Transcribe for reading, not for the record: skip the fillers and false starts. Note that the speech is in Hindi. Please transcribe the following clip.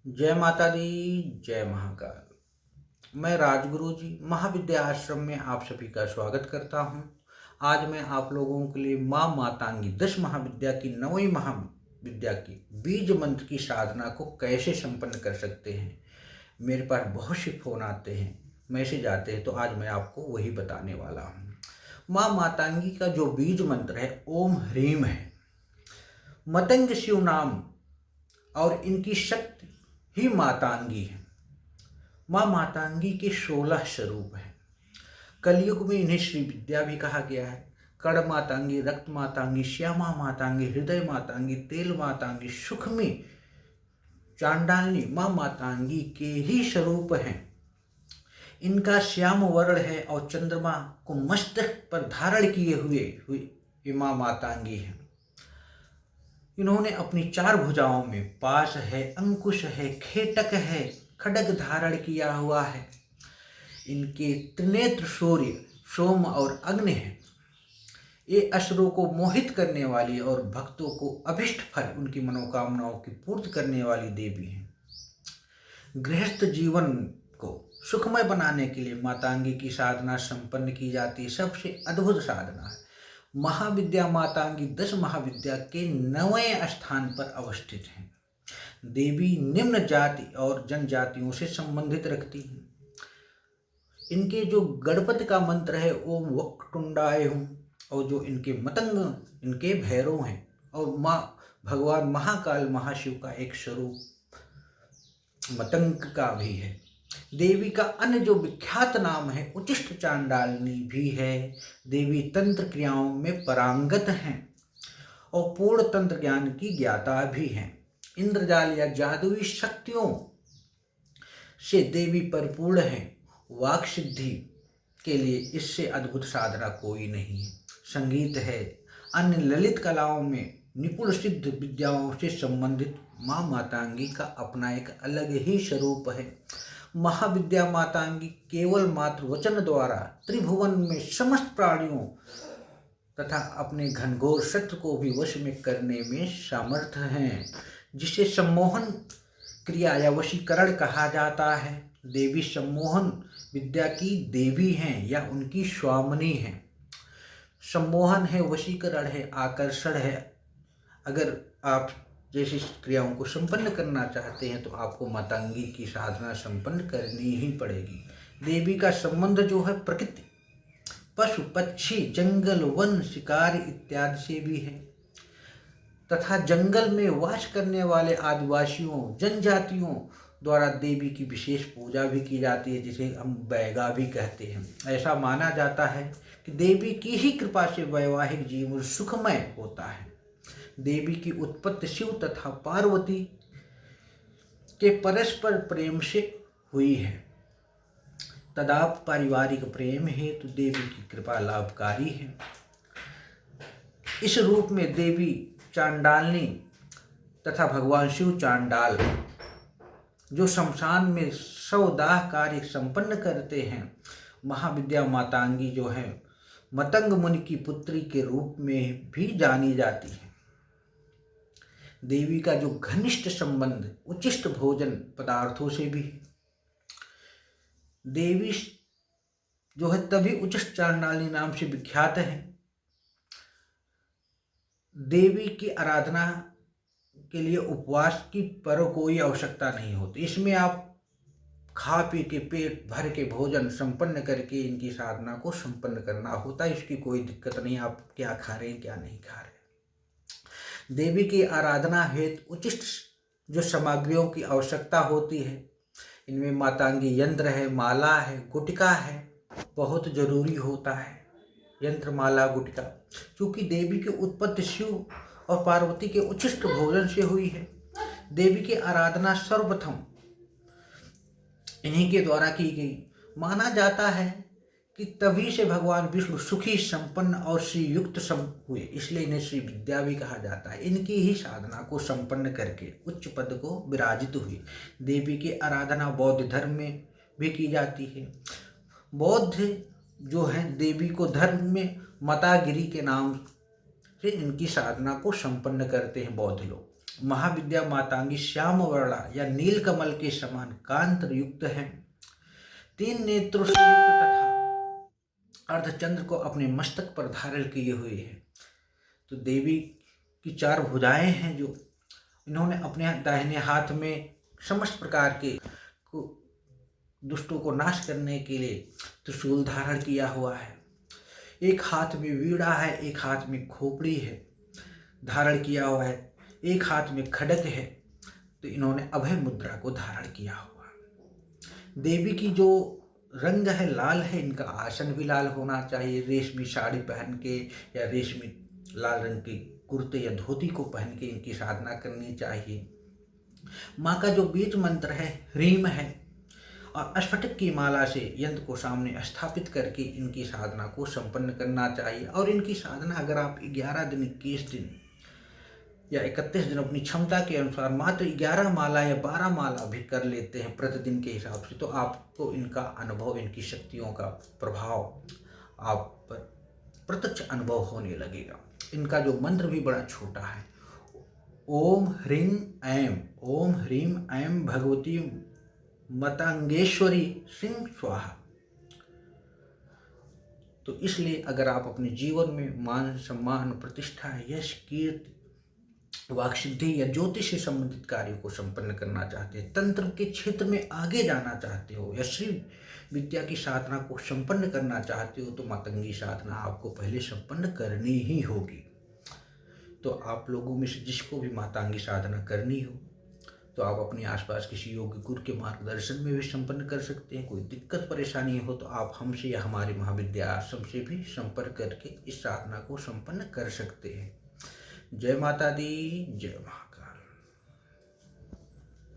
जय माता दी, जय महाकाल। मैं राजगुरु जी महाविद्या आश्रम में आप सभी का स्वागत करता हूं। आज मैं आप लोगों के लिए माँ मातांगी 10 महाविद्या की 9वीं महाविद्या की बीज मंत्र की साधना को कैसे संपन्न कर सकते हैं। मेरे पास बहुत से फोन आते हैं, मैसेज आते हैं, तो आज मैं आपको वही बताने वाला हूँ। माँ मातांगी का जो बीज मंत्र है ओम ह्रीम है। मतंग शिव नाम और इनकी शक्ति ही मातांगी है। माँ मातांगी के 16 स्वरूप हैं। कलयुग में इन्हें श्री विद्या भी कहा गया है। कड़ मातांगी, रक्त मातांगी, श्यामा मातांगी, हृदय मातांगी, तेल मातांगी, सुखमी, चांडालनी माँ मातांगी के ही स्वरूप हैं। इनका श्याम वर्ण है और चंद्रमा को मस्तक पर धारण किए हुए ये माँ मातांगी है। इन्होंने अपनी 4 भुजाओं में पाश है, अंकुश है, खेटक है, खड्ग धारण किया हुआ है। इनके त्रिनेत्र सूर्य, सोम और अग्नि है। ये असुरों को मोहित करने वाली और भक्तों को अभिष्ट फल, उनकी मनोकामनाओं की पूर्ति करने वाली देवी हैं। गृहस्थ जीवन को सुखमय बनाने के लिए मातांगी की साधना संपन्न की जाती है। सबसे अद्भुत साधना है। महाविद्या मातांगी 10 महाविद्या के 9वें स्थान पर अवस्थित हैं। देवी निम्न जाति और जनजातियों से संबंधित रखती हैं। इनके जो गणपति का मंत्र है ओम वक्रतुंडाय हूँ, और जो इनके मतंग इनके भैरव हैं, और माँ भगवान महाकाल महाशिव का एक स्वरूप मतंग का भी है। देवी का अन्य जो विख्यात नाम है उचिष्ट चांडालनी भी है। देवी तंत्र क्रियाओं में पारंगत हैं और पूर्ण तंत्र ज्ञान की ज्ञाता भी हैं। इंद्रजाल या जादुई शक्तियों से देवी परिपूर्ण है। वाक सिद्धि के लिए इससे अद्भुत साधना कोई नहीं है। संगीत है, अन्य ललित कलाओं में निपुण सिद्ध विद्याओं से संबंधित माँ मातांगी का अपना एक अलग ही स्वरूप है। महाविद्या मातांगी केवल मात्र वचन द्वारा त्रिभुवन में समस्त प्राणियों तथा अपने घनघोर शत्रु को भी वश में करने में समर्थ हैं, जिसे सम्मोहन क्रिया या वशीकरण कहा जाता है। देवी सम्मोहन विद्या की देवी हैं या उनकी स्वामिनी हैं। सम्मोहन है, वशीकरण है, आकर्षण है। अगर आप जैसी क्रियाओं को संपन्न करना चाहते हैं तो आपको मातांगी की साधना संपन्न करनी ही पड़ेगी। देवी का संबंध जो है प्रकृति, पशु पक्षी, जंगल, वन, शिकार इत्यादि से भी है, तथा जंगल में वास करने वाले आदिवासियों, जनजातियों द्वारा देवी की विशेष पूजा भी की जाती है, जिसे हम बैगा भी कहते हैं। ऐसा माना जाता है कि देवी की ही कृपा से वैवाहिक जीवन सुखमय होता है। देवी की उत्पत्ति शिव तथा पार्वती के परस्पर प्रेम से हुई है। तदाप पारिवारिक प्रेम हेतु देवी की कृपा लाभकारी है। इस रूप में देवी चांडालनी तथा भगवान शिव चांडाल जो शमशान में शवदाह कार्य संपन्न करते हैं। महाविद्या मातांगी जो है मतंग मुनि की पुत्री के रूप में भी जानी जाती है। देवी का जो घनिष्ठ संबंध उचिष्ट भोजन पदार्थों से भी है। देवी जो है तभी उचिष्ट चांडाली नाम से विख्यात है। देवी की आराधना के लिए उपवास की पर कोई आवश्यकता नहीं होती। इसमें आप खा पी के पेट भर के भोजन संपन्न करके इनकी साधना को संपन्न करना होता है। इसकी कोई दिक्कत नहीं, आप क्या खा रहे हैं क्या नहीं खा रहे। देवी की आराधना हेतु उचिष्ट जो सामग्रियों की आवश्यकता होती है, इनमें मातांगी यंत्र है, माला है, गुटिका है, बहुत जरूरी होता है। यंत्र, माला, गुटिका, क्योंकि देवी की उत्पत्ति शिव और पार्वती के उचिष्ट भोजन से हुई है। देवी की आराधना सर्वप्रथम इन्हीं के द्वारा की गई। माना जाता है कि तभी से भगवान विष्णु सुखी, संपन्न और श्रीयुक्त हुए, इसलिए इन्हें श्री विद्या भी कहा जाता है। इनकी ही साधना को संपन्न करके उच्च पद को विराजित हुई। देवी की आराधना बौद्ध धर्म में भी की जाती है। बौद्ध जो है देवी को धर्म में मतागिरी के नाम से इनकी साधना को संपन्न करते हैं बौद्ध लोग। महाविद्या मातांगी श्याम वर्णा या नीलकमल के समान कांत युक्त है। 3 नेत्रों से युक्त तथा अर्धचंद्र को अपने मस्तक पर धारण किए हुए है। तो देवी की 4 भुजाएं हैं, जो इन्होंने अपने दाहिने हाथ में समस्त प्रकार के दुष्टों को नाश करने के लिए त्रिशूल धारण किया हुआ है। एक हाथ में वीणा है, एक हाथ में खोपड़ी है धारण किया हुआ है, एक हाथ में खड्ग है। तो इन्होंने अभय मुद्रा को धारण किया हुआ। देवी की जो रंग है लाल है, इनका आसन भी लाल होना चाहिए। रेशमी साड़ी पहन के या रेशमी लाल रंग के कुर्ते या धोती को पहन के इनकी साधना करनी चाहिए। माँ का जो बीज मंत्र है ह्रीम है, और स्फटिक की माला से यंत्र को सामने स्थापित करके इनकी साधना को संपन्न करना चाहिए। और इनकी साधना अगर आप 11 दिन, 21 दिन या 31 दिन अपनी क्षमता के अनुसार मात्र 11 माला या 12 माला भी कर लेते हैं प्रतिदिन के हिसाब से, तो आपको इनका अनुभव, इनकी शक्तियों का प्रभाव आप पर प्रत्यक्ष अनुभव होने लगेगा। इनका जो मंत्र भी बड़ा छोटा है, ओम ह्रीं ऐं, ओम ह्रीं ऐं भगवती मतंगेश्वरी सिंह स्वाहा। तो इसलिए अगर आप अपने जीवन में मान सम्मान, प्रतिष्ठा, यश, कीर्ति, वाक सिद्धि या ज्योतिष से संबंधित कार्यों को संपन्न करना चाहते हैं, तंत्र के क्षेत्र में आगे जाना चाहते हो, या श्री विद्या की साधना को संपन्न करना चाहते हो, तो मातंगी साधना आपको पहले संपन्न करनी ही होगी। तो आप लोगों में से जिसको भी मातंगी साधना करनी हो, तो आप अपने आसपास किसी योग्य गुरु के मार्गदर्शन में भी संपन्न कर सकते हैं। कोई दिक्कत परेशानी हो तो आप हमसे या हमारे महाविद्या आश्रम से भी संपर्क करके इस साधना को संपन्न कर सकते हैं। जय माता दी, जय महाकाल।